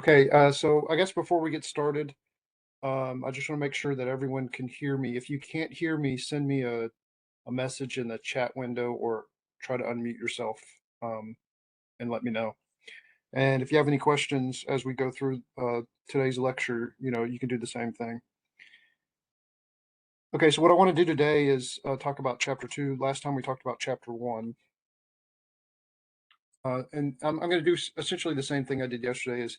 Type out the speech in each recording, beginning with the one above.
Okay, so I guess before we get started, I just want to make sure that everyone can hear me. If you can't hear me, send me a message in the chat window or try to unmute yourself and let me know. And if you have any questions as we go through today's lecture, you can do the same thing. Okay, so what I want to do today is talk about chapter 2. Last time we talked about chapter 1. And I'm going to do essentially the same thing I did yesterday is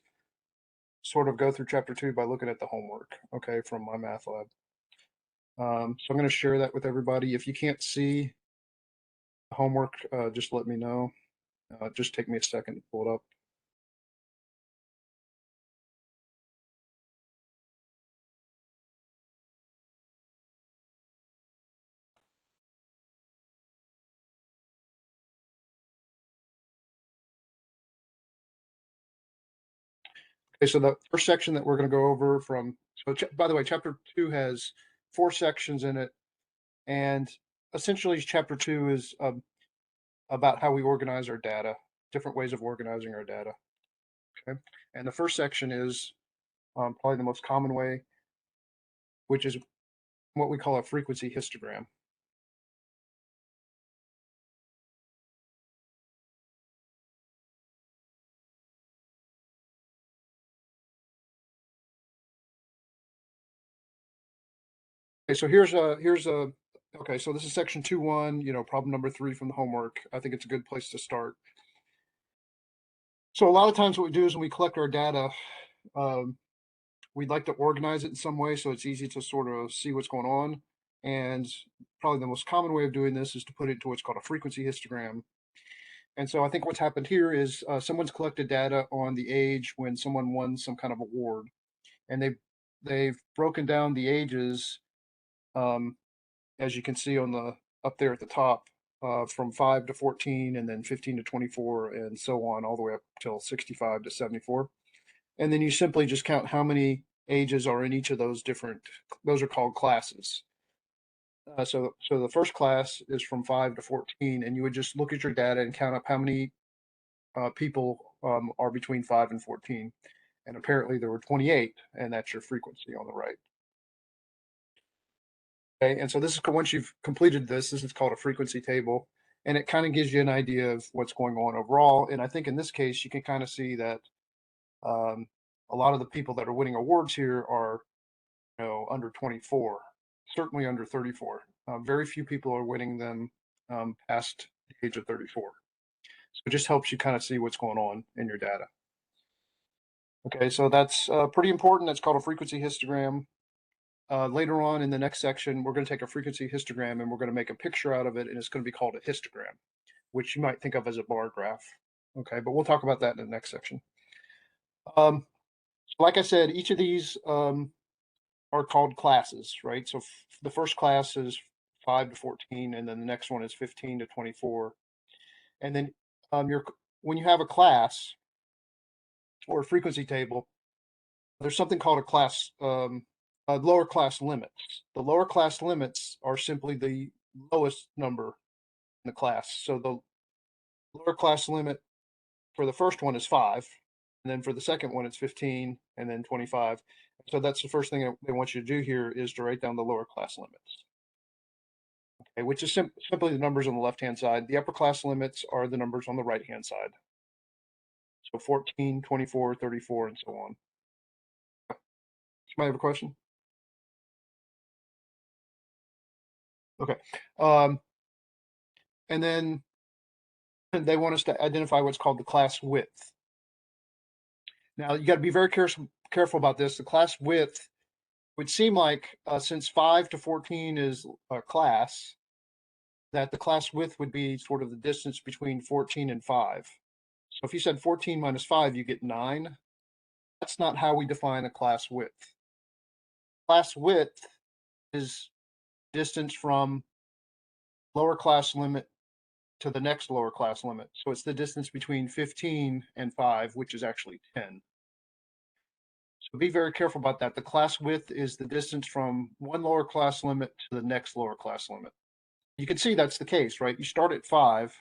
sort of go through chapter 2 by looking at the homework, okay, from my math lab. So I'm going to share that with everybody. If you can't see the homework, just let me know. Just take me a second to pull it up. Okay, so the first section that we're going to go over by the way, chapter 2 has 4 sections in it. And essentially, chapter 2 is about how we organize our data, different ways of organizing our data. Okay. And the first section is probably the most common way, which is what we call a frequency histogram. Okay, so okay, so this is section 2.1, problem number 3 from the homework. I think it's a good place to start. So a lot of times what we do is when we collect our data, um, we'd like to organize it in some way so it's easy to sort of see what's going on. And probably the most common way of doing this is to put it into what's called a frequency histogram. And so I think what's happened here is someone's collected data on the age when someone won some kind of award, and they've broken down the ages, um, as you can see on the up there at the top, from 5 to 14, and then 15 to 24, and so on, all the way up till 65 to 74. And then you simply just count how many ages are in each of those those are called classes. So the first class is from 5 to 14, and you would just look at your data and count up how many people are between 5 and 14. And apparently there were 28, and that's your frequency on the right. Okay, and so this is once you've completed this is called a frequency table, and it kind of gives you an idea of what's going on overall. And I think in this case, you can kind of see that um, a lot of the people that are winning awards here are, under 24, certainly under 34. Very few people are winning them past the age of 34. So it just helps you kind of see what's going on in your data. Okay, so that's pretty important. That's called a frequency histogram. Later on in the next section, we're going to take a frequency histogram and we're going to make a picture out of it, and it's going to be called a histogram, which you might think of as a bar graph. Okay, but we'll talk about that in the next section. So like I said, each of these are called classes, right? So the first class is 5 to 14, and then the next one is 15 to 24. And then when you have a class or a frequency table, there's something called lower class limits. The lower class limits are simply the lowest number in the class. So the lower class limit for the first one is 5, and then for the second one it's 15, and then 25. So that's the first thing that they want you to do here is to write down the lower class limits. Okay, which is simply the numbers on the left-hand side. The upper class limits are the numbers on the right-hand side. So 14, 24, 34, and so on. Somebody have a question? Okay. Um, and then they want us to identify what's called the class width. Now, you got to be very careful about this. The class width would seem like, since 5 to 14 is a class, that the class width would be sort of the distance between 14 and 5. So if you said 14 minus 5, you get 9. That's not how we define a class width. Class width is distance from lower class limit to the next lower class limit. So it's the distance between 15 and 5, which is actually 10. So be very careful about that. The class width is the distance from one lower class limit to the next lower class limit. You can see that's the case, right? You start at 5,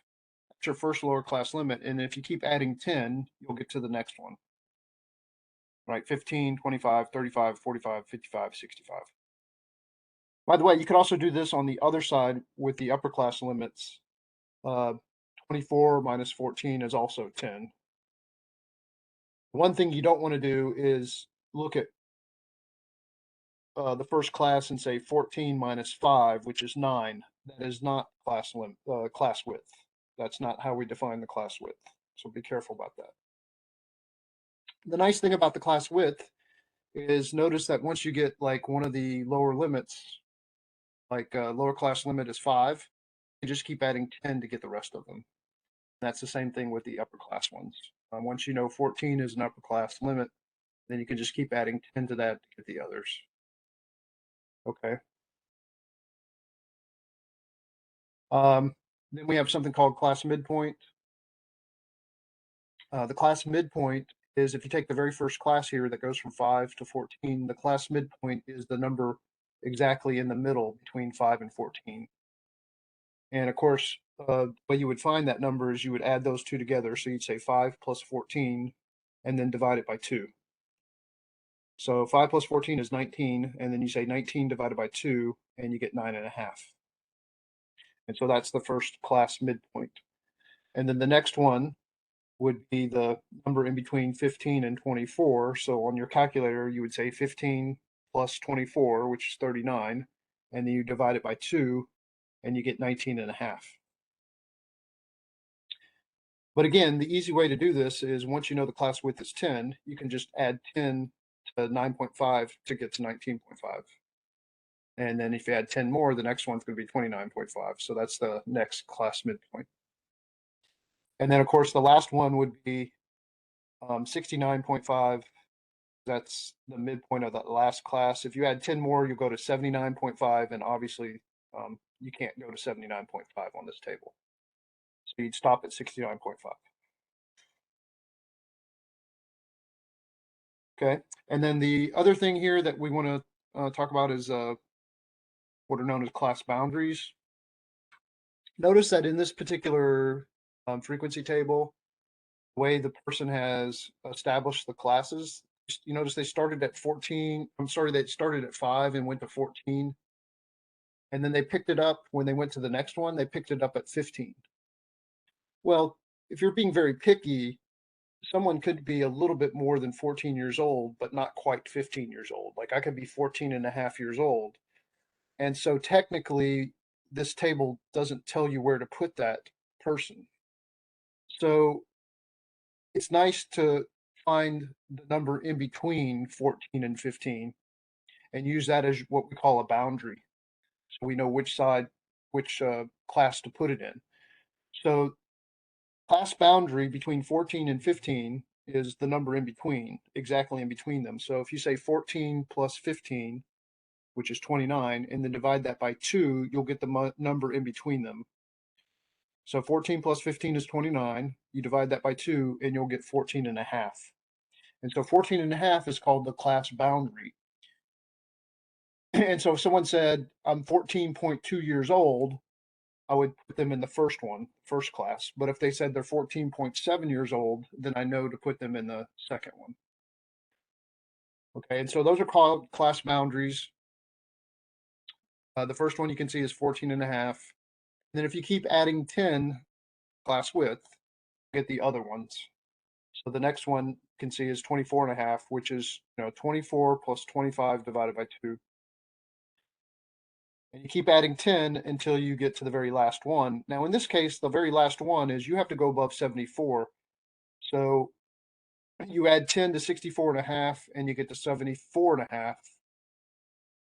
that's your first lower class limit, and if you keep adding 10, you'll get to the next one. right? 15, 25, 35, 45, 55, 65. By the way, you could also do this on the other side with the upper class limits. 24 minus 14 is also 10. One thing you don't want to do is look at the first class and say 14 minus 5, which is 9. That is not class width. That's not how we define the class width. So be careful about that. The nice thing about the class width is notice that once you get like one of the lower limits, like lower class limit is 5, you just keep adding 10 to get the rest of them. That's the same thing with the upper class ones. Once you know 14 is an upper class limit, then you can just keep adding 10 to that to get the others. Okay. Then we have something called class midpoint. The class midpoint is if you take the very first class here that goes from 5 to 14, the class midpoint is the number exactly in the middle between 5 and 14. And of course, the way you would find that number is you would add those two together. So you'd say 5 plus 14 and then divide it by 2. So 5 plus 14 is 19, and then you say 19 divided by 2, and you get 9.5. And so that's the first class midpoint. And then the next one would be the number in between 15 and 24. So on your calculator, you would say 15 plus 24, which is 39, and then you divide it by 2, and you get 19.5. But again, the easy way to do this is once you know the class width is 10, you can just add 10 to 9.5 to get to 19.5. And then if you add 10 more, the next one's going to be 29.5. So that's the next class midpoint. And then, of course, the last one would be 69.5. That's the midpoint of the last class. If you add 10 more, you'll go to 79.5. And obviously, you can't go to 79.5 on this table. So you'd stop at 69.5. Okay. And then the other thing here that we want to talk about is what are known as class boundaries. Notice that in this particular frequency table, the way the person has established the classes, you notice they started at 14. I'm sorry, they started at 5 and went to 14. And then they picked it up when they went to the next one, they picked it up at 15. Well, if you're being very picky, someone could be a little bit more than 14 years old, but not quite 15 years old. Like I could be 14 and a half years old. And so technically, this table doesn't tell you where to put that person. So it's nice to find the number in between 14 and 15 and use that as what we call a boundary. So we know which side, which class to put it in. So class boundary between 14 and 15 is the number in between, exactly in between them. So if you say 14 plus 15, which is 29, and then divide that by 2, you'll get the number in between them. So 14 plus 15 is 29. You divide that by 2, and you'll get 14 and a half. And so 14 and a half is called the class boundary. And so if someone said, I'm 14.2 years old, I would put them in the first one, first class. But if they said they're 14.7 years old, then I know to put them in the second one. Okay, and so those are called class boundaries. The first one you can see is 14 and a half. And then if you keep adding 10 class width, get the other ones. So the next one you can see is 24 and a half, which is 24 plus 25 divided by 2. And you keep adding 10 until you get to the very last one. Now, in this case, the very last one is you have to go above 74. So you add 10 to 64 and a half, and you get to 74 and a half.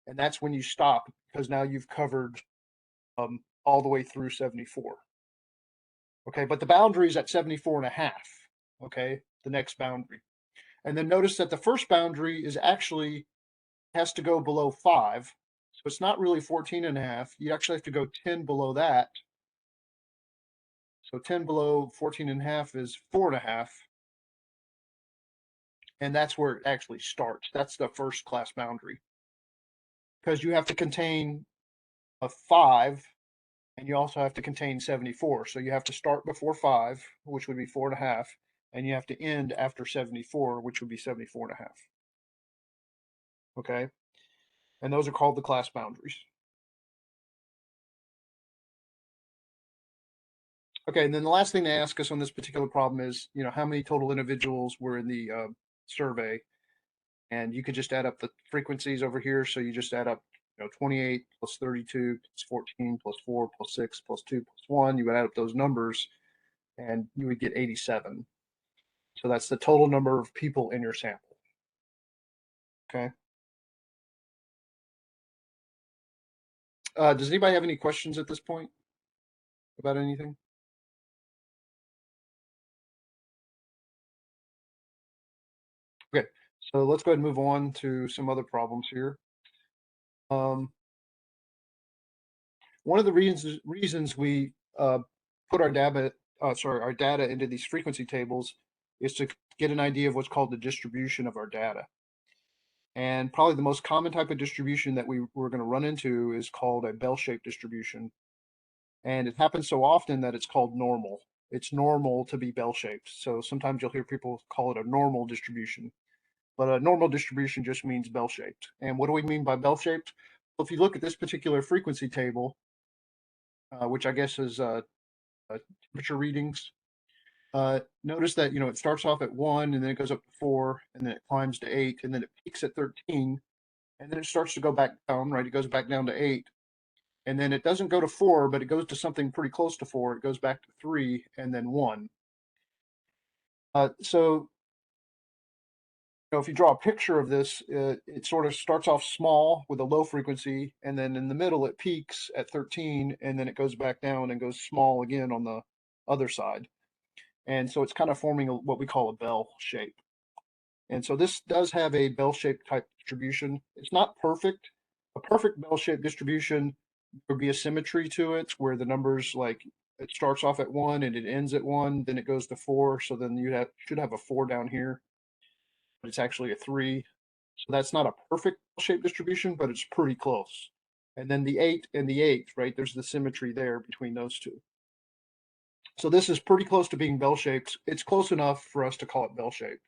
And that's when you stop because now you've covered all the way through 74. Okay, but the boundary is at 74 and a half. Okay, the next boundary. And then notice that the first boundary is actually has to go below 5. So it's not really 14 and a half. You actually have to go 10 below that. So 10 below 14 and a half is 4 and a half. And that's where it actually starts. That's the first class boundary. Because you have to contain a 5 and you also have to contain 74. So you have to start before 5, which would be 4 and a half, and you have to end after 74, which would be 74 and a half. okay? And those are called the class boundaries. Okay, and then the last thing they ask us on this particular problem is, how many total individuals were in the survey? And you could just add up the frequencies over here. So you just add up, 28 plus 32 plus 14 plus 4 plus 6 plus 2 plus 1. You would add up those numbers and you would get 87. So that's the total number of people in your sample. Okay. Does anybody have any questions at this point about anything? Okay, so let's go ahead and move on to some other problems here. Um, one of the reasons we put our data into these frequency tables is to get an idea of what's called the distribution of our data. And probably the most common type of distribution that we're going to run into is called a bell-shaped distribution. And it happens so often that it's called normal. It's normal to be bell-shaped. So sometimes you'll hear people call it a normal distribution. But a normal distribution just means bell-shaped. And what do we mean by bell-shaped? Well, if you look at this particular frequency table, which I guess is temperature readings, notice that it starts off at 1, and then it goes up to 4, and then it climbs to 8, and then it peaks at 13, and then it starts to go back down, right? It goes back down to 8, and then it doesn't go to 4, but it goes to something pretty close to 4. It goes back to 3, and then 1. So if you draw a picture of this, it sort of starts off small with a low frequency, and then in the middle it peaks at 13, and then it goes back down and goes small again on the other side. And so it's kind of forming what we call a bell shape. And so this does have a bell-shaped type distribution. It's not perfect. A perfect bell-shaped distribution would be a symmetry to it, where the numbers, like, it starts off at 1 and it ends at 1, then it goes to 4. So then you should have a 4 down here, but it's actually a 3. So that's not a perfect shape distribution, but it's pretty close. And then the 8 and the 8, right? There's the symmetry there between those two. So this is pretty close to being bell-shaped. It's close enough for us to call it bell-shaped.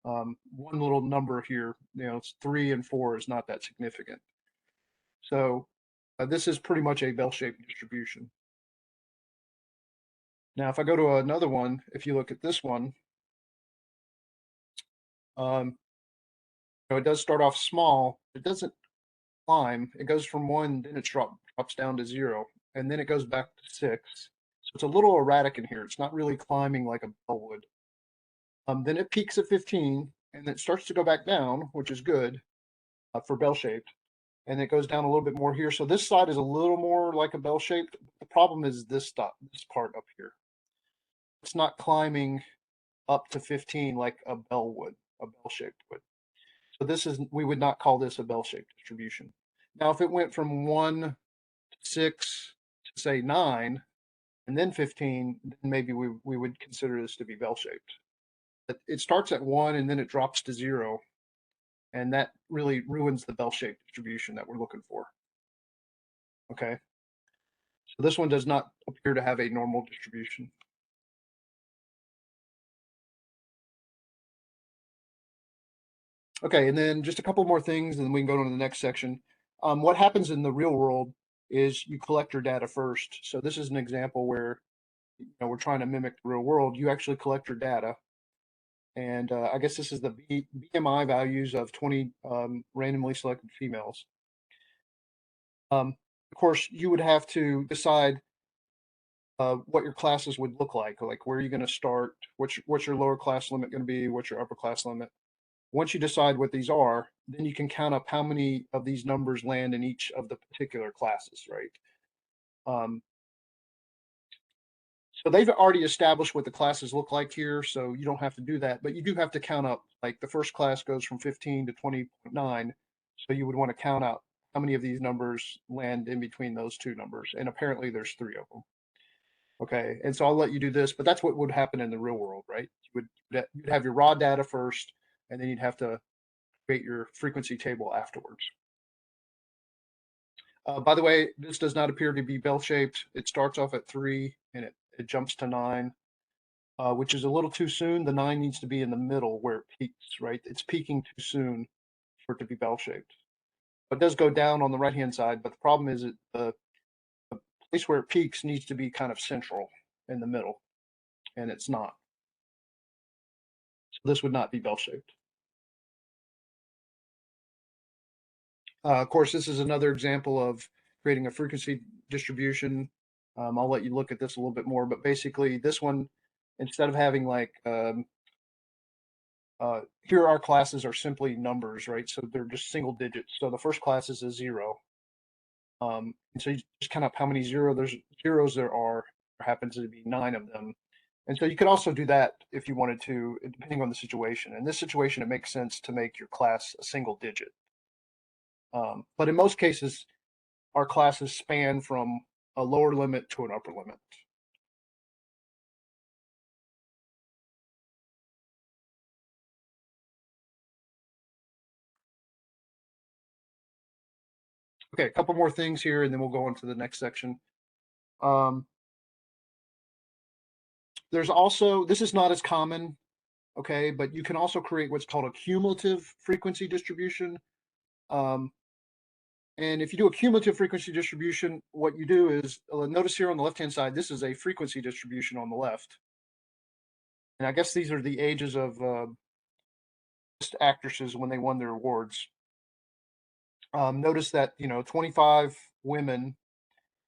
One little number here, it's 3 and 4 is not that significant. So this is pretty much a bell-shaped distribution. Now, if I go to another one, if you look at this one, it does start off small. It doesn't climb. It goes from 1, then it drops down to 0, and then it goes back to 6. So it's a little erratic in here. It's not really climbing like a bell would. Then it peaks at 15, and then it starts to go back down, which is good for bell-shaped. And it goes down a little bit more here. So this side is a little more like a bell-shaped. The problem is this part up here. It's not climbing up to 15 like a bell would, a bell-shaped would. So we would not call this a bell-shaped distribution. Now, if it went from 1 to 6 to say 9, and then 15, then maybe we would consider this to be bell-shaped. But it starts at 1 and then it drops to 0, and that really ruins the bell-shaped distribution that we're looking for. Okay, so this one does not appear to have a normal distribution. Okay, and then just a couple more things, and then we can go on to the next section. What happens in the real world is you collect your data first. So this is an example where we're trying to mimic the real world. You actually collect your data, and I guess this is the BMI values of 20 randomly selected females. Of course, you would have to decide what your classes would look like where are you going to start, what's your lower class limit going to be, what's your upper class limit. Once you decide what these are, then you can count up how many of these numbers land in each of the particular classes, right? So they've already established what the classes look like here, so you don't have to do that, but you do have to count up, like the first class goes from 15 to 20.9, so you would want to count out how many of these numbers land in between those two numbers, and apparently there's 3 of them. Okay, and so I'll let you do this, but that's what would happen in the real world, right? You'd have your raw data first, and then you'd have to create your frequency table afterwards. By the way, this does not appear to be bell-shaped. It starts off at 3, and it jumps to 9, which is a little too soon. The 9 needs to be in the middle where it peaks, right? It's peaking too soon for it to be bell-shaped. It does go down on the right-hand side, but the problem is that the place where it peaks needs to be kind of central in the middle, and it's not. So this would not be bell-shaped. Of course, this is another example of creating a frequency distribution. I'll let you look at this a little bit more, but basically this one, instead of having like, here our classes are simply numbers, right? So they're just single digits. So the first class is a 0. And so you just kind of how many zeros there are, there happens to be 9 of them. And so you could also do that if you wanted to, depending on the situation. In this situation, it makes sense to make your class a single digit. But in most cases, our classes span from a lower limit to an upper limit. Okay, a couple more things here, and then we'll go on to the next section. There's also, this is not as common, okay, but you can also create what's called a cumulative frequency distribution. And if you do a cumulative frequency distribution, what you do is, notice here on the left-hand side, this is a frequency distribution on the left. And I guess these are the ages of actresses when they won their awards. Notice that, 25 women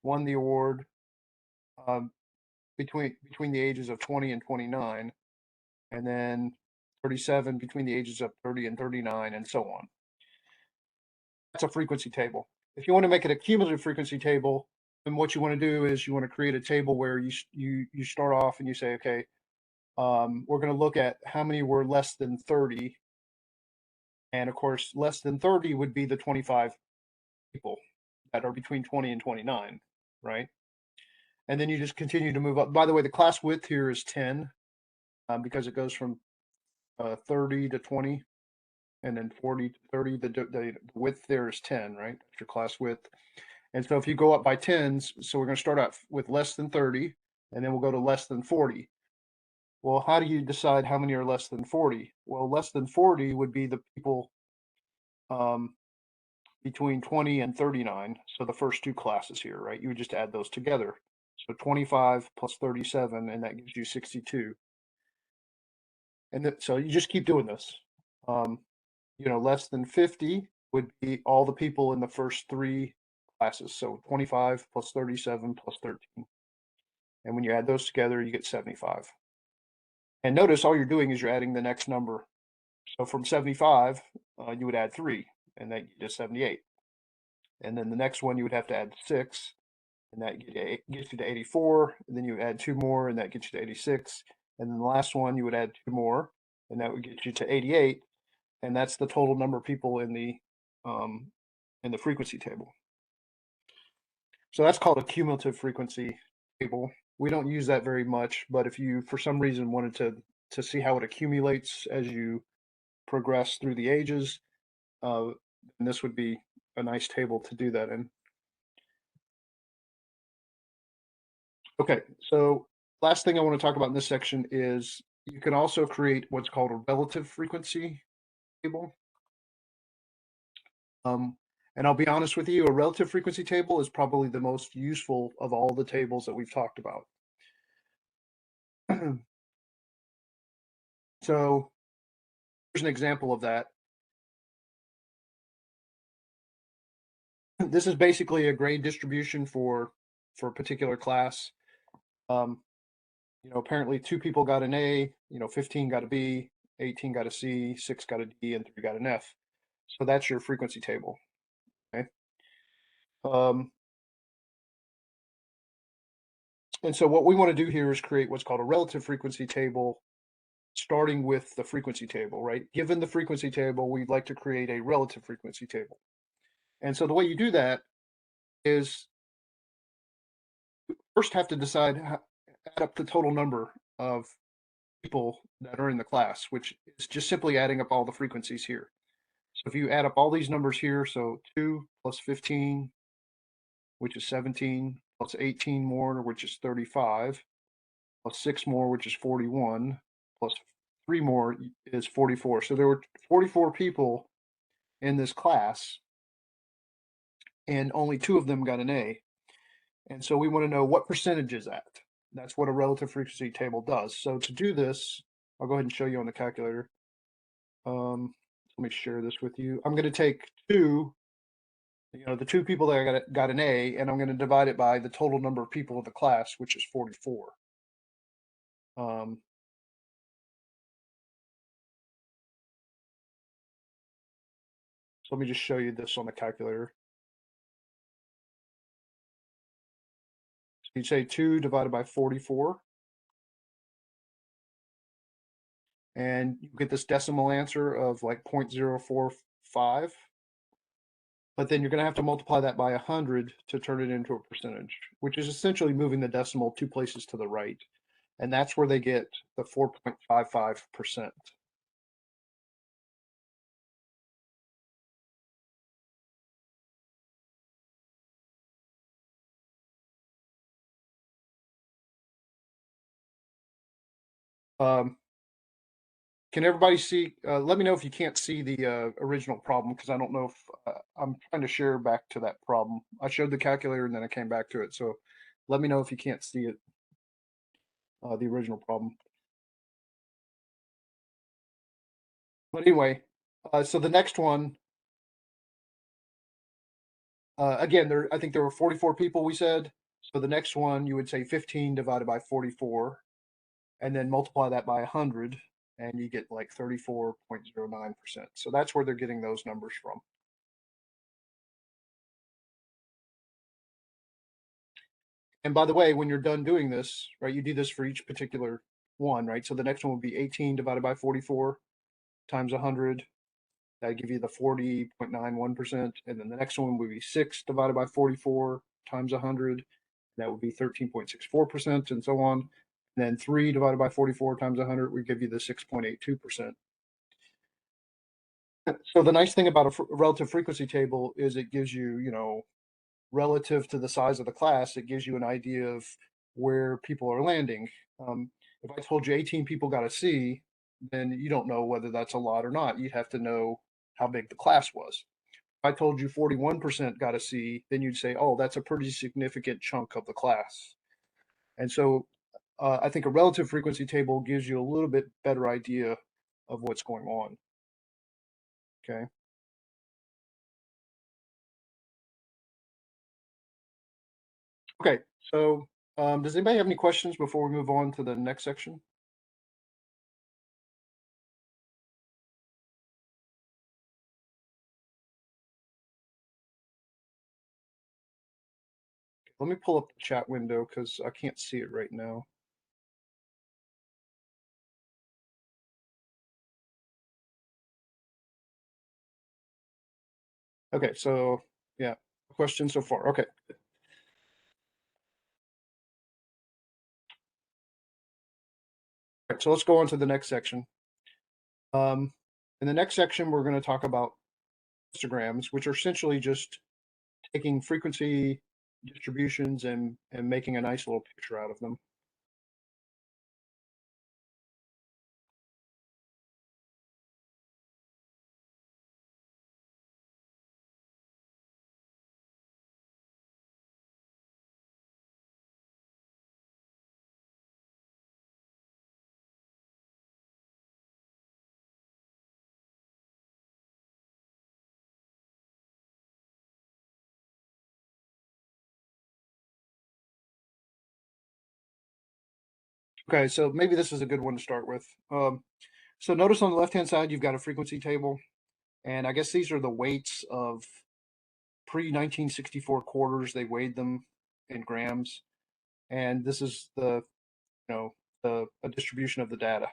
won the award between the ages of 20 and 29, and then 37 between the ages of 30 and 39, and so on. That's a frequency table. If you want to make it a cumulative frequency table, then what you want to do is you want to create a table where you start off and you say, okay, we're going to look at how many were less than 30. And of course, less than 30 would be the 25 people that are between 20 and 29, right? And then you just continue to move up. By the way, the class width here is 10 because it goes from 30 to 20 and then 40 to 30. The width there is 10, right? That's your class width. And so if you go up by tens, so we're going to start out with less than 30, and then we'll go to less than 40. Well, how do you decide how many are less than 40? Well, less than 40 would be the people between 20 and 39. So the first two classes here, right? You would just add those together. So 25 plus 37, and that gives you 62. And so you just keep doing this. Less than 50 would be all the people in the first three classes. So 25 plus 37 plus 13. And when you add those together, you get 75. And notice all you're doing is you're adding the next number. So from 75, you would add 3, and that gets 78. And then the next one, you would have to add 6, and that gets you to 84. And then you add 2 more, and that gets you to 86. And then the last one, you would add 2 more, and that would get you to 88. And that's the total number of people in the frequency table. So that's called a cumulative frequency table. We don't use that very much, but if you, for some reason, wanted to see how it accumulates as you progress through the ages, then this would be a nice table to do that in. Okay, so last thing I want to talk about in this section is you can also create what's called a relative frequency table. And I'll be honest with you, a relative frequency table is probably the most useful of all the tables that we've talked about. So here's an example of that. This is basically a grade distribution for a particular class. Apparently 2 people got an A, 15 got a B, 18 got a C, 6 got a D, and 3 got an F. So that's your frequency table. Okay. And so what we want to do here is create what's called a relative frequency table, starting with the frequency table, right? Given the frequency table, we'd like to create a relative frequency table. And so the way you do that is first have to decide, add up the total number of people that are in the class, which is just simply adding up all the frequencies here. So if you add up all these numbers here, so 2 plus 15, which is 17, plus 18 more, which is 35, plus 6 more, which is 41, plus 3 more is 44. So there were 44 people in this class, and only 2 of them got an A. And so we want to know what percentage is that. That's what a relative frequency table does. So to do this, I'll go ahead and show you on the calculator. Let me share this with you. I'm going to take the 2 people that got an A, and I'm going to divide it by the total number of people of the class, which is 44. So let me just show you this on the calculator. So you say 2 divided by 44, and you get this decimal answer of like 0.045. But then you're going to have to multiply that by 100 to turn it into a percentage, which is essentially moving the decimal 2 places to the right. And that's where they get the 4.55%. Can everybody see? Let me know if you can't see the original problem, because I don't know if I'm trying to share back to that problem. I showed the calculator and then I came back to it. So let me know if you can't see it, the original problem. But anyway, so the next one, again, I think there were 44 people, we said. So the next one, you would say 15 divided by 44, and then multiply that by 100, and you get like 34.09%. So that's where they're getting those numbers from. And by the way, when you're done doing this, right, you do this for each particular one, right? So the next one would be 18 divided by 44 times 100. That give you the 40.91%. And then the next one would be 6 divided by 44 times 100. That would be 13.64%, and so on. And then 3 divided by 44 times 100 would give you the 6.82%. So the nice thing about a relative frequency table is it gives you, relative to the size of the class, it gives you an idea of where people are landing. If I told you 18 people got a C, then you don't know whether that's a lot or not. You'd have to know how big the class was. If I told you 41% got a C, then you'd say, oh, that's a pretty significant chunk of the class. And so I think a relative frequency table gives you a little bit better idea of what's going on. Okay. Okay. So does anybody have any questions before we move on to the next section? Let me pull up the chat window because I can't see it right now. Okay, so yeah, question so far. Okay. All right, so let's go on to the next section. In the next section, we're going to talk about histograms, which are essentially just taking frequency distributions and making a nice little picture out of them. Okay, so maybe this is a good one to start with. So notice on the left-hand side, you've got a frequency table, and I guess these are the weights of pre-1964 quarters. They weighed them in grams, and this is the a distribution of the data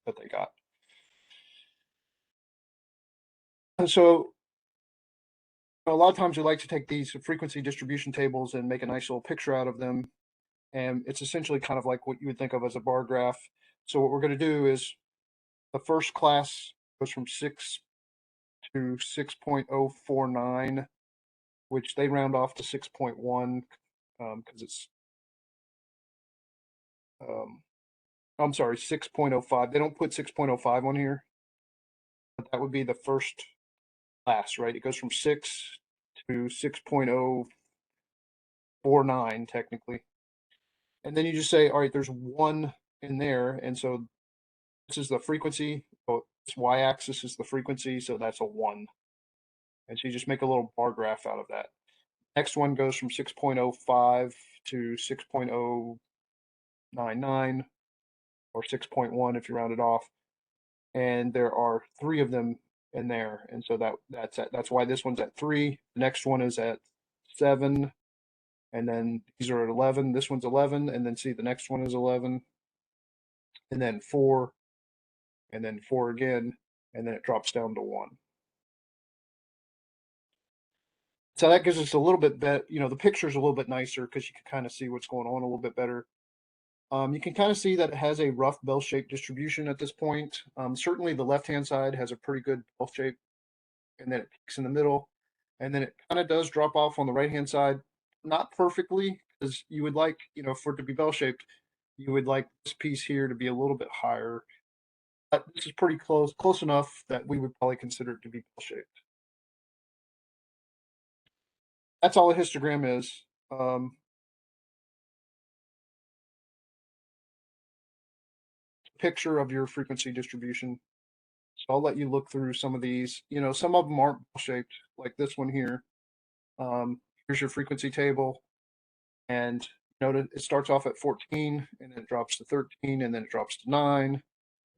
that they got. And so a lot of times we like to take these frequency distribution tables and make a nice little picture out of them. And it's essentially kind of like what you would think of as a bar graph. So what we're going to do is the first class goes from 6 to 6.049, which they round off to 6.1 because it's, I'm sorry, 6.05. They don't put 6.05 on here, but that would be the first class, right? It goes from 6 to 6.049 technically. And then you just say, all right, there's 1 in there. And so this is the frequency. Oh, this y-axis is the frequency, so that's a 1. And so you just make a little bar graph out of that. Next one goes from 6.05 to 6.099 or 6.1 if you round it off. And there are 3 of them in there. And so that's why this one's at 3. The next one is at 7. And then these are at 11. This one's 11. And then see, the next one is 11. And then 4. And then 4 again. And then it drops down to 1. So that gives us a little bit better, the picture's a little bit nicer because you can kind of see what's going on a little bit better. You can kind of see that it has a rough bell-shaped distribution at this point. Certainly the left-hand side has a pretty good bell shape, and then it peaks in the middle, and then it kind of does drop off on the right-hand side. Not perfectly, because you would like, for it to be bell-shaped, you would like this piece here to be a little bit higher. But this is pretty close enough that we would probably consider it to be bell-shaped. That's all a histogram is. Picture of your frequency distribution. So I'll let you look through some of these. Some of them aren't bell-shaped, like this one here. Here's your frequency table, and note it starts off at 14, and then it drops to 13, and then it drops to 9,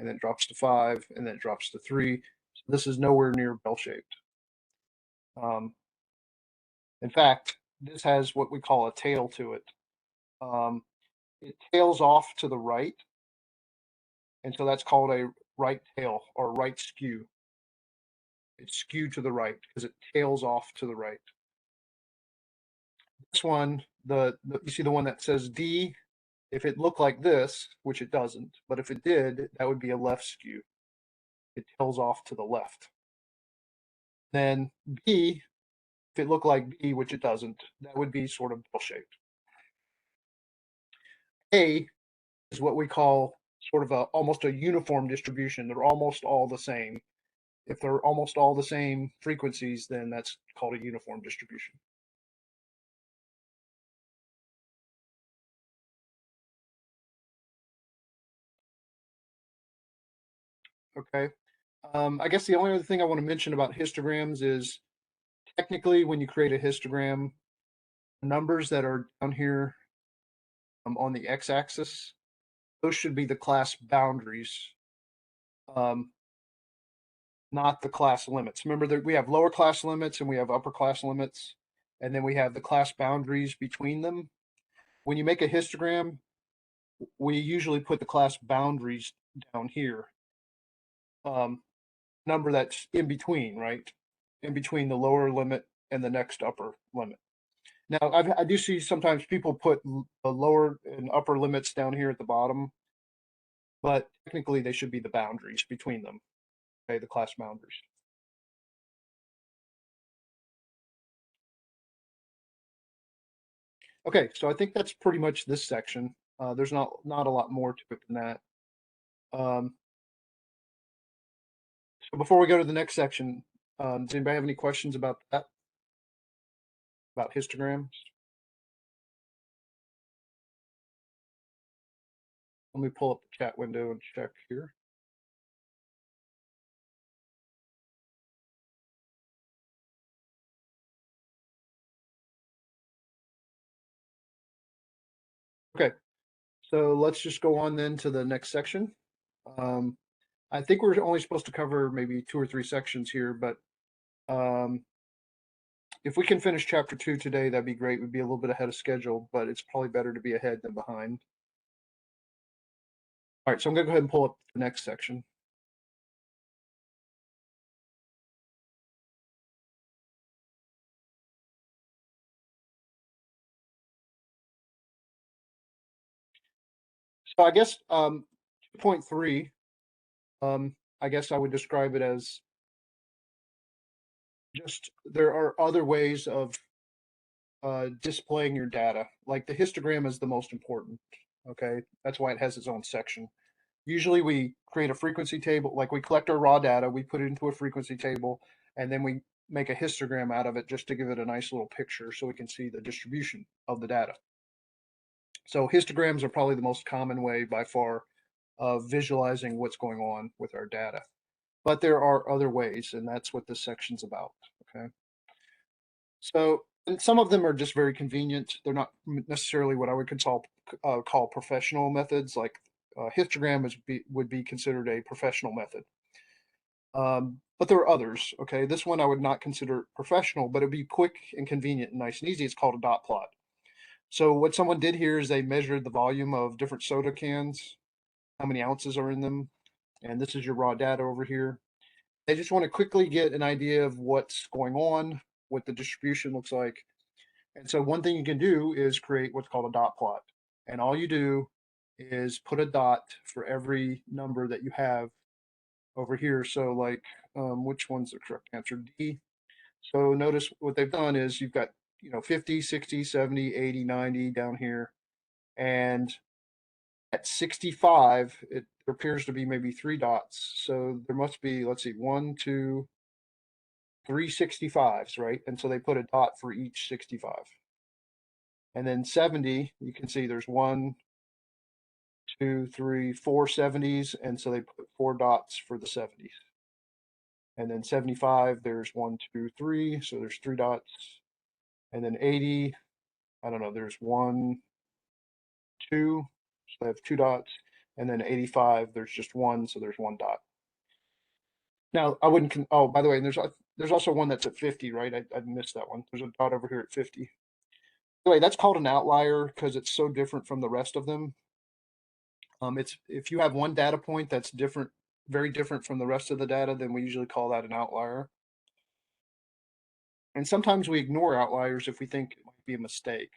and then it drops to 5, and then it drops to 3. So this is nowhere near bell-shaped. In fact, this has what we call a tail to it. It tails off to the right, and so that's called a right tail or right skew. It's skewed to the right because it tails off to the right. This one, you see the one that says D, if it looked like this, which it doesn't, but if it did, that would be a left skew. It tails off to the left. Then B, if it looked like B, which it doesn't, that would be sort of bell-shaped. A is what we call sort of almost a uniform distribution. They're almost all the same. If they're almost all the same frequencies, then that's called a uniform distribution. Okay. I guess the only other thing I want to mention about histograms is technically when you create a histogram, numbers that are down here on the x-axis, those should be the class boundaries, not the class limits. Remember that we have lower class limits and we have upper class limits, and then we have the class boundaries between them. When you make a histogram, we usually put the class boundaries down here. Number that's in between, right? In between the lower limit and the next upper limit. Now, I do see sometimes people put the lower and upper limits down here at the bottom, but technically they should be the boundaries between them, okay, the class boundaries. Okay, so I think that's pretty much this section. There's not a lot more to it than that. So before we go to the next section, does anybody have any questions about that? About histograms? Let me pull up the chat window and check here. Okay, so let's just go on then to the next section. I think we're only supposed to cover maybe 2 or 3 sections here, but if we can finish chapter 2 today, that'd be great. We'd be a little bit ahead of schedule, but it's probably better to be ahead than behind. All right, so I'm going to go ahead and pull up the next section. So I guess 2.3, I guess I would describe it as just there are other ways of displaying your data. Like the histogram is the most important. Okay, that's why it has its own section. Usually we create a frequency table, like we collect our raw data, we put it into a frequency table, and then we make a histogram out of it just to give it a nice little picture so we can see the distribution of the data. So histograms are probably the most common way by far of visualizing what's going on with our data. But there are other ways, and that's what this section's about, okay? So, and some of them are just very convenient. They're not necessarily what I would call professional methods, like histogram would be considered a professional method. But there are others, okay? This one I would not consider professional, but it'd be quick and convenient and nice and easy. It's called a dot plot. So what someone did here is they measured the volume of different soda cans, how many ounces are in them, and this is your raw data over here. They just want to quickly get an idea of what's going on, what the distribution looks like. And so one thing you can do is create what's called a dot plot. And all you do is put a dot for every number that you have over here. So like, which one's the correct answer? D. So notice what they've done is you've got, 50, 60, 70, 80, 90 down here. And at 65, it appears to be maybe 3 dots. So there must be, let's see, 1, 2, 3 65s, right? And so they put a dot for each 65. And then 70, you can see there's 1, 2, 3, 4 70s. And so they put 4 dots for the 70s. And then 75, there's 1, 2, 3. So there's 3 dots. And then 80, I don't know, there's 1, 2. So they have 2 dots. And then 85, there's just 1. So there's 1 dot. Now, I wouldn't, oh, by the way, there's also one that's at 50, right? I missed that one. There's a dot over here at 50. Anyway, that's called an outlier because it's so different from the rest of them. It's if you have one data point that's different, very different from the rest of the data, then we usually call that an outlier. And sometimes we ignore outliers if we think it might be a mistake.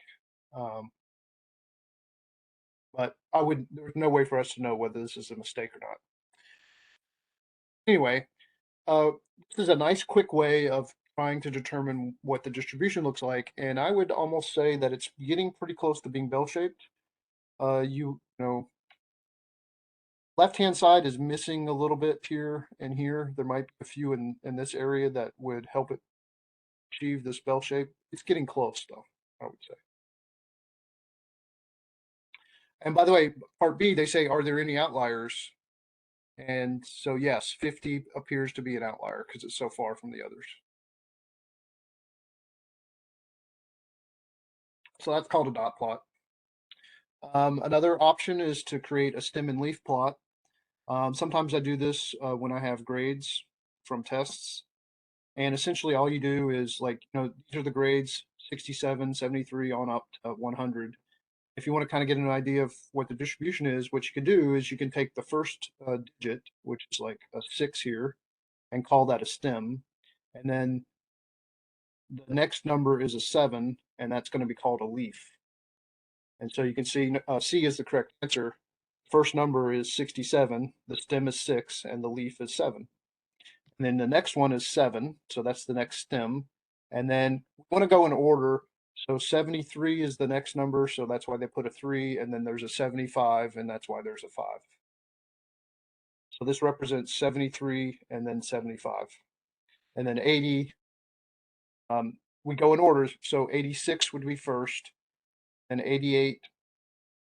But there's no way for us to know whether this is a mistake or not. Anyway, this is a nice quick way of trying to determine what the distribution looks like. And I would almost say that it's getting pretty close to being bell-shaped. You know, left-hand side is missing a little bit here and here. There might be a few in this area that would help it achieve this bell shape. It's getting close though, I would say. And by the way, part B, they say, are there any outliers? And so yes, 50 appears to be an outlier because it's so far from the others. So that's called a dot plot. Another option is to create a stem and leaf plot. Sometimes I do this when I have grades from tests. And essentially all you do is like, these are the grades 67, 73 on up to 100. If you want to kind of get an idea of what the distribution is, what you can do is you can take the first digit, which is like a 6 here, and call that a stem. And then the next number is a 7, and that's going to be called a leaf. And so you can see C is the correct answer. First number is 67, the stem is 6, and the leaf is 7. And then the next one is 7, so that's the next stem. And then we want to go in order. So 73 is the next number, so that's why they put a 3, and then there's a 75, and that's why there's a 5. So this represents 73 and then 75. And then 80, we go in order. So 86 would be first, and 88,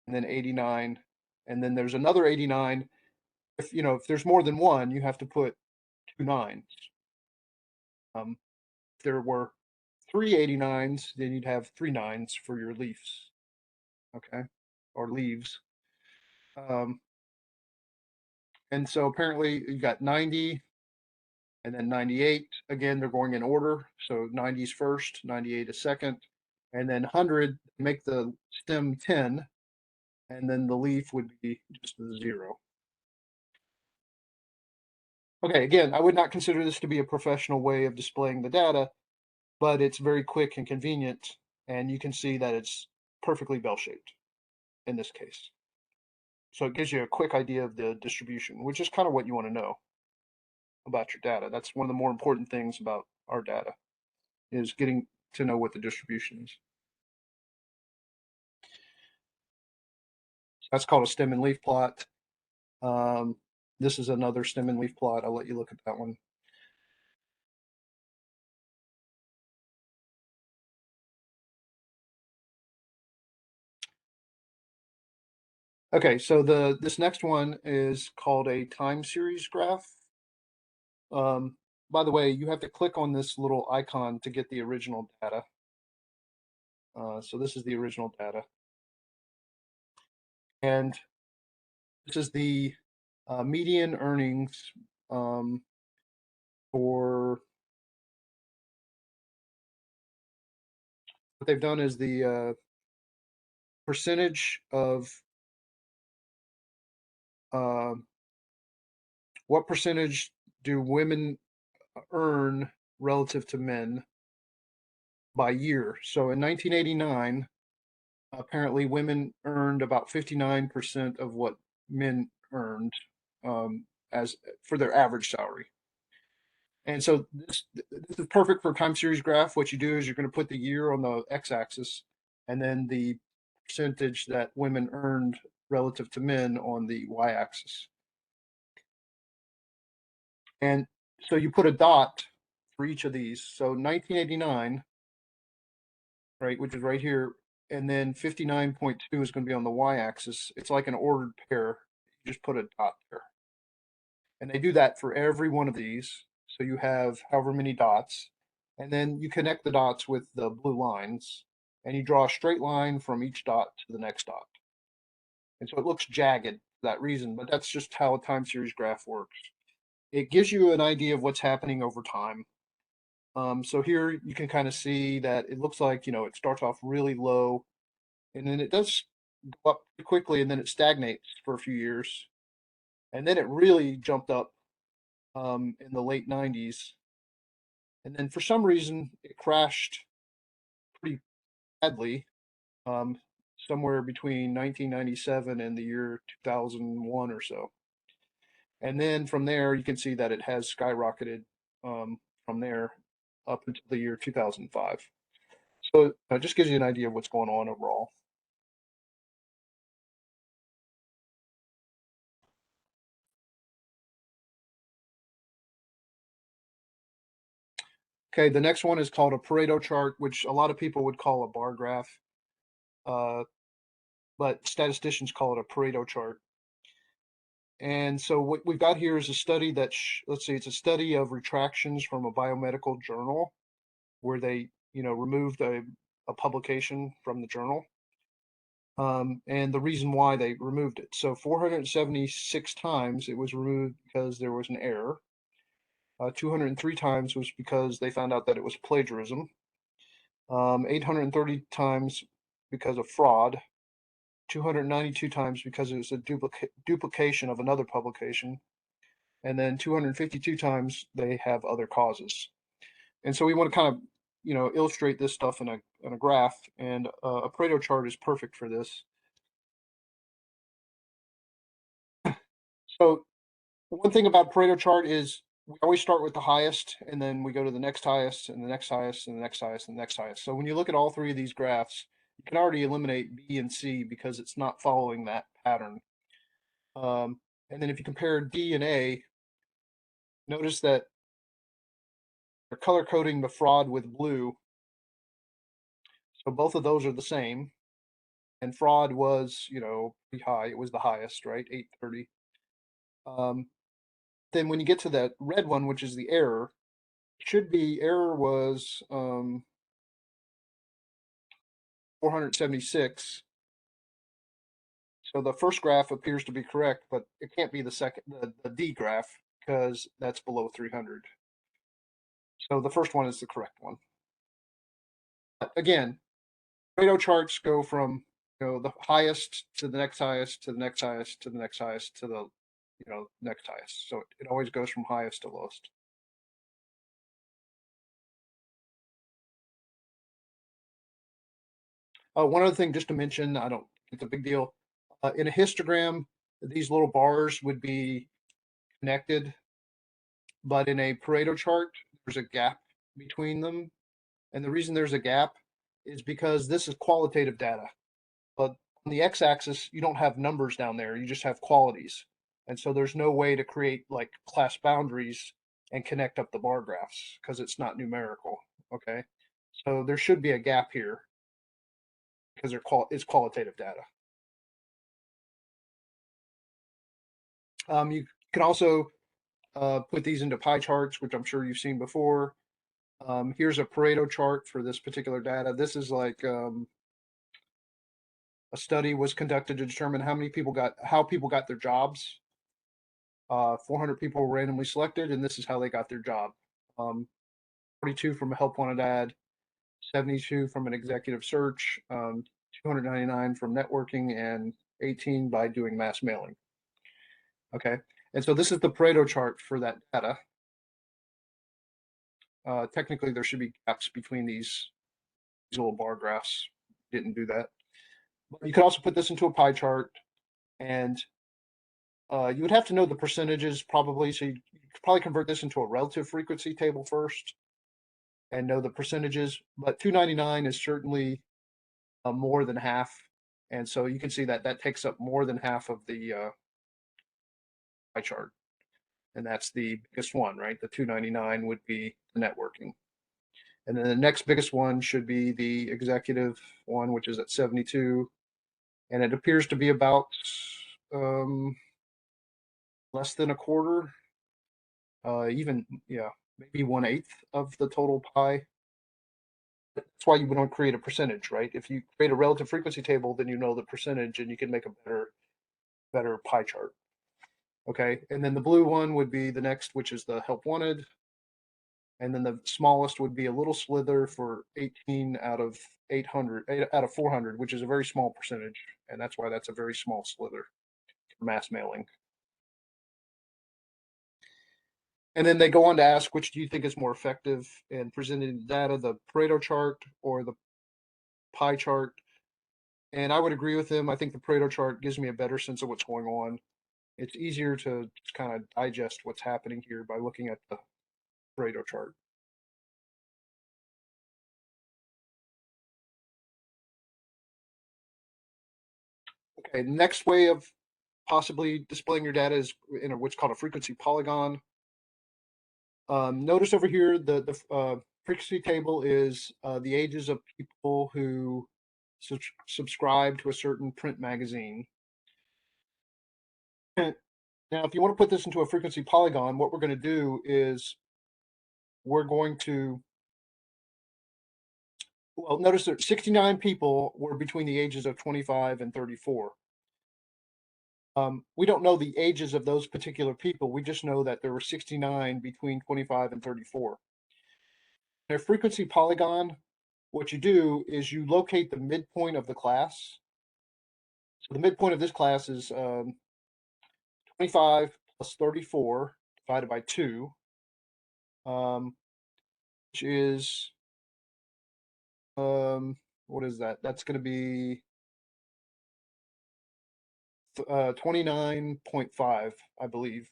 and then 89, and then there's another 89. If there's more than one, you have to put 2 9s. If there were 3 89s, then you'd have 3 9s for your leaves, okay, or leaves. And so apparently you got 90 and then 98. Again, they're going in order. So 90 is first, 98 is second, and then 100 make the stem 10, and then the leaf would be just the 0. Okay, again, I would not consider this to be a professional way of displaying the data, but it's very quick and convenient, and you can see that it's perfectly bell-shaped in this case. So it gives you a quick idea of the distribution, which is kind of what you want to know about your data. That's one of the more important things about our data, is getting to know what the distribution is. That's called a stem and leaf plot. This is another stem and leaf plot. I'll let you look at that one. Okay, so this next one is called a time series graph. By the way, you have to click on this little icon to get the original data. So this is the original data. And this is the median earnings for what they've done is the percentage of uh, what percentage do women earn relative to men by year. So in 1989, apparently women earned about 59% of what men earned as for their average salary. And so this is perfect for a time series graph. What you do is you're going to put the year on the x-axis and then the percentage that women earned relative to men on the y-axis. And so you put a dot for each of these. So 1989, right, which is right here, and then 59.2 is going to be on the y-axis. It's like an ordered pair. You just put a dot there. And they do that for every one of these. So you have however many dots, and then you connect the dots with the blue lines, and you draw a straight line from each dot to the next dot. And so it looks jagged for that reason, but that's just how a time series graph works. It gives you an idea of what's happening over time. So here you can kind of see that it looks like, it starts off really low, and then it does go up pretty quickly, and then it stagnates for a few years. And then it really jumped up in the late 90s. And then for some reason, it crashed pretty badly um, somewhere between 1997 and the year 2001 or so. And then from there, you can see that it has skyrocketed from there up until the year 2005. So it just gives you an idea of what's going on overall. Okay, the next one is called a Pareto chart, which a lot of people would call a bar graph, uh, but statisticians call it a Pareto chart. And so what we've got here is a study that, let's see, it's a study of retractions from a biomedical journal where they, removed a publication from the journal. And the reason why they removed it. So 476 times it was removed because there was an error. 203 times was because they found out that it was plagiarism. 830 times because of fraud. 292 times because it was a duplication of another publication. And then 252 times they have other causes. And so we want to kind of, illustrate this stuff in a graph, and a Pareto chart is perfect for this. So one thing about Pareto chart is we always start with the highest, and then we go to the next highest, and the next highest, and the next highest, and the next highest. So when you look at all three of these graphs, you can already eliminate B and C because it's not following that pattern. And then if you compare D and A, notice that they're color coding the fraud with blue. So both of those are the same. And fraud was, pretty high. It was the highest, right? 830. Then when you get to that red one, which is the error, should be error was 476. So the first graph appears to be correct, but it can't be the D graph because that's below 300. So the first one is the correct one. But again, Pareto charts go from the highest to the next highest to the next highest to the next highest to the next highest. So it always goes from highest to lowest. One other thing just to mention, I don't it's a big deal. In a histogram, these little bars would be connected, but in a Pareto chart, there's a gap between them. And the reason there's a gap is because this is qualitative data. But on the x-axis, you don't have numbers down there, you just have qualities. And so there's no way to create like class boundaries and connect up the bar graphs because it's not numerical. Okay. So there should be a gap here because it's qualitative data. You can also put these into pie charts, which I'm sure you've seen before. Here's a Pareto chart for this particular data. This is like a study was conducted to determine how people got their jobs. 400 people were randomly selected, and this is how they got their job. 42 from a help wanted ad, 72 from an executive search, 299 from networking, and 18 by doing mass mailing. Okay, and so this is the Pareto chart for that data. Technically, there should be gaps between these little bar graphs. Didn't do that. But you could also put this into a pie chart, and you would have to know the percentages probably. So you could probably convert this into a relative frequency table first and know the percentages. But 299 is certainly more than half. And so you can see that that takes up more than half of the pie chart. And that's the biggest one, right? The 299 would be the networking. And then the next biggest one should be the executive one, which is at 72. And it appears to be about less than a quarter, even, yeah, maybe 1/8 of the total pie. That's why you don't create a percentage, right? If you create a relative frequency table, then you know the percentage and you can make a better pie chart. Okay, and then the blue one would be the next, which is the help wanted. And then the smallest would be a little slither for 18 out of 800, 8 out of 400, which is a very small percentage. And that's why that's a very small slither for mass mailing. And then they go on to ask, which do you think is more effective in presenting data, the Pareto chart or the pie chart? And I would agree with him. I think the Pareto chart gives me a better sense of what's going on. It's easier to just kind of digest what's happening here by looking at the Pareto chart. Okay, next way of possibly displaying your data is in what's called a frequency polygon. Notice over here the frequency table is the ages of people who subscribe to a certain print magazine. Now, if you want to put this into a frequency polygon, what we're going to do is we're going to, well, notice that 69 people were between the ages of 25 and 34. We don't know the ages of those particular people. We just know that there were 69 between 25 and 34. In a frequency polygon, what you do is you locate the midpoint of the class. So the midpoint of this class is 25 plus 34 divided by 2, which is, what is that? That's going to be 29.5, I believe.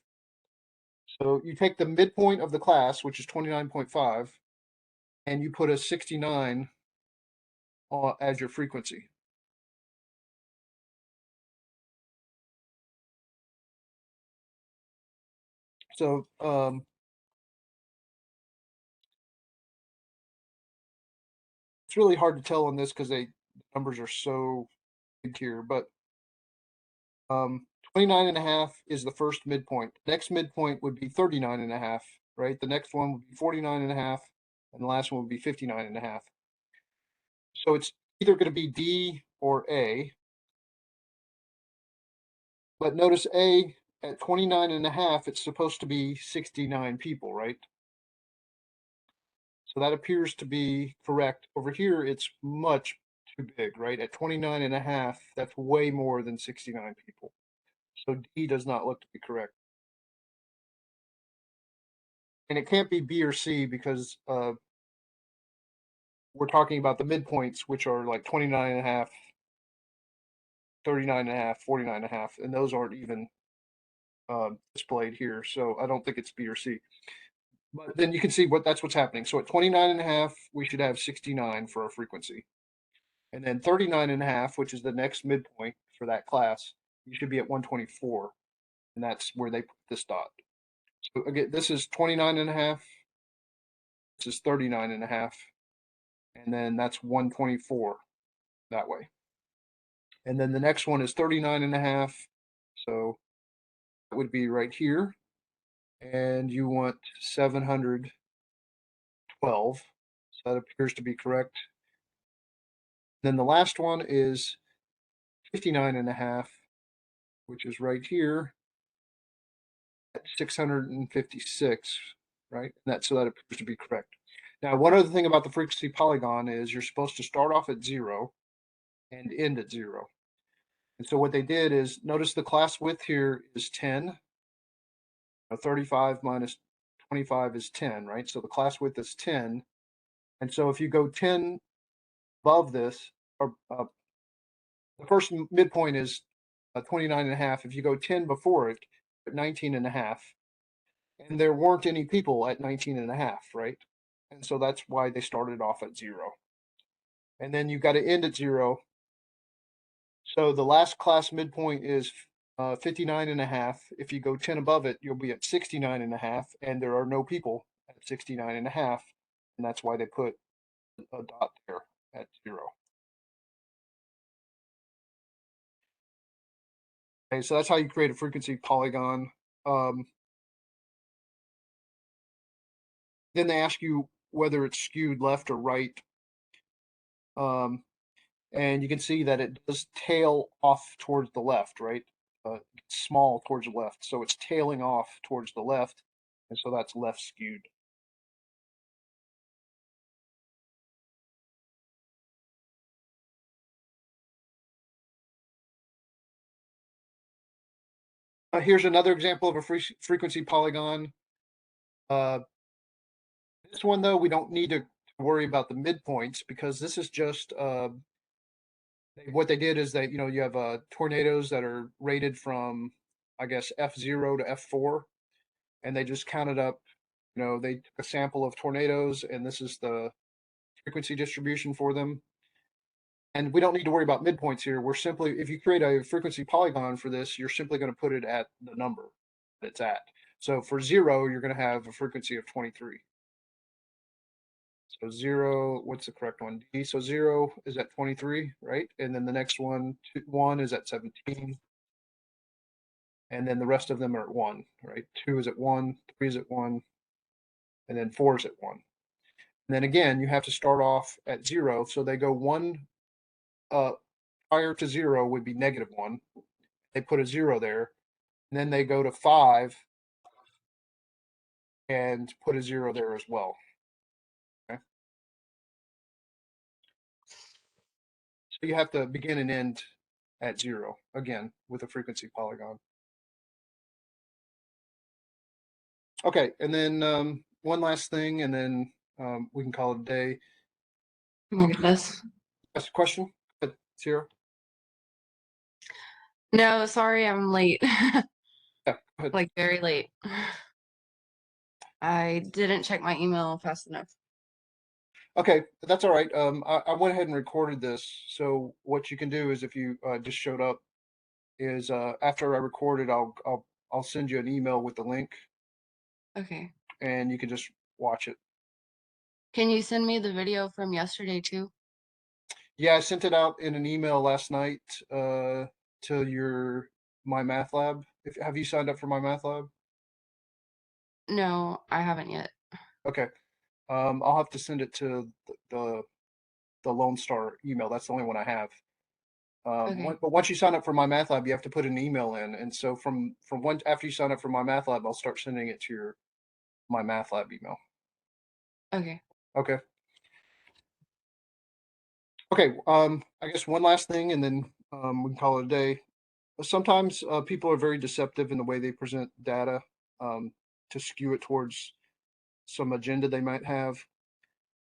So you take the midpoint of the class, which is 29.5, and you put a 69 as your frequency. So it's really hard to tell on this because numbers are so big here, but 29 and a half is the first midpoint. Next midpoint would be 39 and a half, right? The next one would be 49 and a half, and the last one would be 59 and a half. So it's either going to be D or A. But notice A at 29 and a half, it's supposed to be 69 people, right? So that appears to be correct. Over here, it's much too big, right? At 29 and a half, that's way more than 69 people. So D does not look to be correct. And it can't be B or C because we're talking about the midpoints, which are like 29 and a half, 39 and a half, 49 and a half, and those aren't even displayed here. So I don't think it's B or C. But then you can see what's happening. So at 29 and a half, we should have 69 for our frequency. And then 39 and a half, which is the next midpoint for that class, you should be at 124. And that's where they put this dot. So again, this is 29 and a half. This is 39 and a half. And then that's 124 that way. And then the next one is 39 and a half. So would be right here. And you want 712. So that appears to be correct. Then the last one is 59.5, which is right here at 656, right? So that appears to be correct. Now, one other thing about the frequency polygon is you're supposed to start off at 0 and end at 0. And so what they did is, notice the class width here is 10. 35 minus 25 is 10, right? So the class width is 10. And so if you go 10 above this, or the first midpoint is 29.5. If you go 10 before it, 19.5. And there weren't any people at 19.5, right? And so that's why they started off at 0. And then you've got to end at 0. So the last class midpoint is 59.5. If you go 10 above it, you'll be at 69.5, and there are no people at 69.5, and that's why they put a dot there at 0. Okay, so that's how you create a frequency polygon. Then they ask you whether it's skewed left or right. And you can see that it does tail off towards the left, right? Small towards the left. So it's tailing off towards the left. And so that's left skewed. Here's another example of a frequency polygon. This one, though, we don't need to worry about the midpoints because this is just what they did is that, you have tornadoes that are rated from, I guess, F0 to F4, and they just counted up, they took a sample of tornadoes, and this is the frequency distribution for them. And we don't need to worry about midpoints here. We're simply, if you create a frequency polygon for this, you're simply going to put it at the number that it's at. So for 0, you're going to have a frequency of 23. So 0, what's the correct one? D. So 0 is at 23, right? And then the next one, 1 is at 17. And then the rest of them are at 1, right? 2 is at 1, 3 is at 1, and then 4 is at 1. And then again, you have to start off at 0. So they go 1 prior to 0 would be -1. They put a 0 there. And then they go to 5 and put a 0 there as well. Okay. So you have to begin and end at 0 again with a frequency polygon. Okay, and then one last thing, and then we can call it a day. Oh my goodness. Ask a question, Sierra? No, sorry, I'm late. Yeah, go ahead. Like very late. I didn't check my email fast enough. Okay, that's all right. I went ahead and recorded this. So what you can do is, if you just showed up, is after I recorded, I'll send you an email with the link, Okay. and you can just watch it. Can you send me the video from yesterday too? Yeah, I sent it out in an email last night to your MyMathLab. Have you signed up for MyMathLab? No, I haven't yet. Okay. I'll have to send it to the Lone Star email. That's the only one I have. Okay. But once you sign up for MyMathLab, you have to put an email in, and so from one after you sign up for MyMathLab, I'll start sending it to your MyMathLab email. Okay. Okay. Okay. I guess one last thing, and then we can call it a day. Sometimes people are very deceptive in the way they present data to skew it towards some agenda they might have.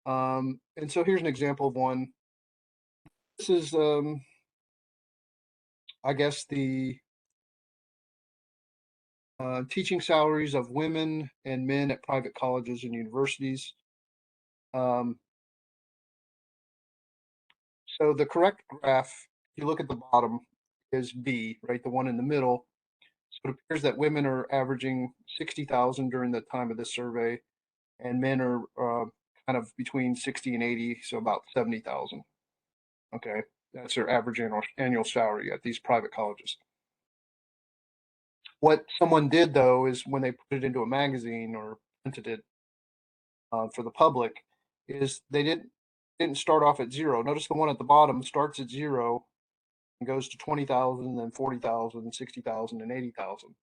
And so here's an example of one. This is, I guess, the teaching salaries of women and men at private colleges and universities. So the correct graph, if you look at the bottom, is B, right? The one in the middle. So it appears that women are averaging 60,000 during the time of this survey, and men are kind of between 60 and 80, so about 70,000. Okay, that's their average annual salary at these private colleges. What someone did though is when they put it into a magazine or printed it for the public, is they didn't start off at zero. Notice the one at the bottom starts at zero and goes to 20,000, then 40,000, 60,000, and 80,000.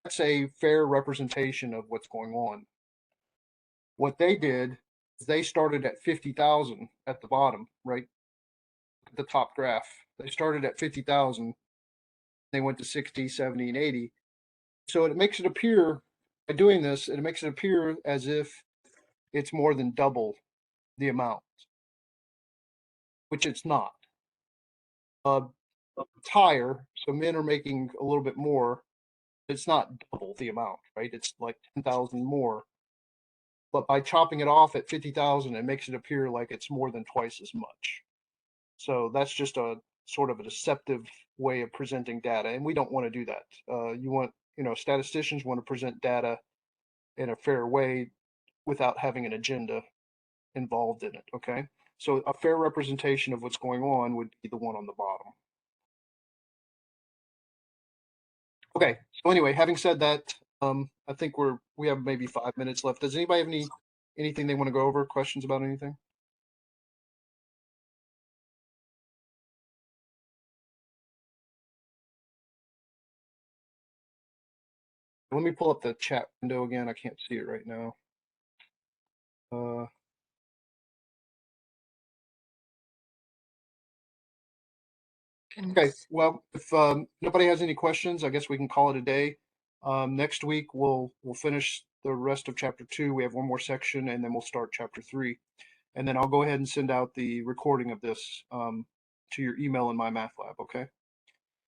That's a fair representation of what's going on. What they did is they started at 50,000 at the bottom, right? The top graph. They started at 50,000. They went to 60, 70, and 80. So it makes it appear, by doing this, it makes it appear as if it's more than double the amount, which it's not. It's higher, so men are making a little bit more. It's not double the amount, right? It's like 10,000 more. But by chopping it off at 50,000, it makes it appear like it's more than twice as much. So that's just a sort of a deceptive way of presenting data, and we don't want to do that. Statisticians want to present data in a fair way without having an agenda involved in it. Okay, so a fair representation of what's going on would be the one on the bottom. Okay, so anyway, having said that, I think we have maybe 5 minutes left. Does anybody have anything they want to go over? Questions about anything? Let me pull up the chat window again. I can't see it right now. Okay, well, if nobody has any questions, I guess we can call it a day. Next week we'll finish the rest of chapter 2. We have one more section, and then we'll start chapter 3. And then I'll go ahead and send out the recording of this to your email in MyMathLab. Okay.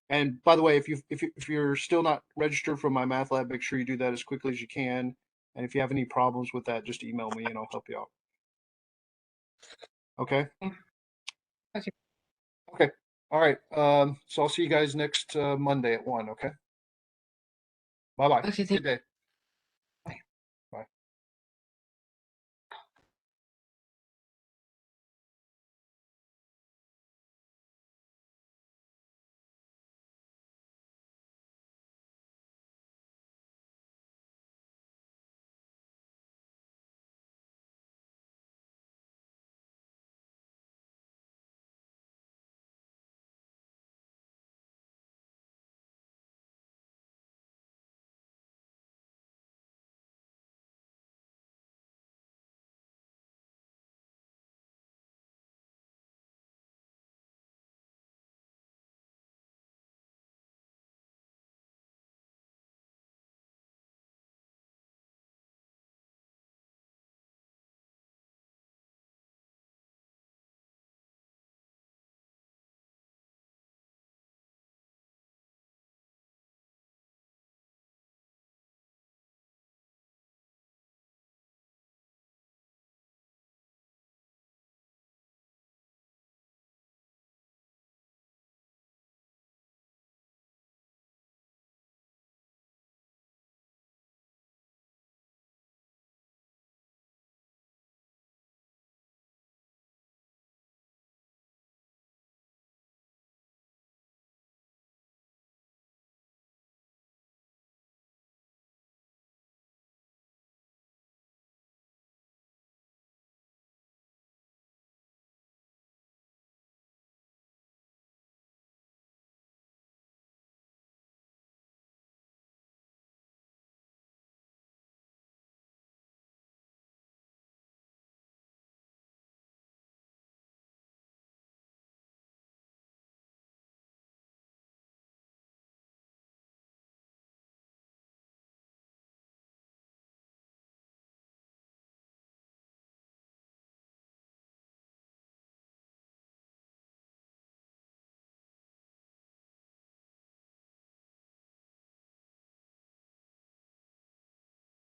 And by the way, if you're still not registered for MyMathLab, make sure you do that as quickly as you can. And if you have any problems with that, just email me and I'll help you out. Okay. Okay. Okay. All right. So I'll see you guys next Monday at 1. Okay. Bye bye. Okay. Good day.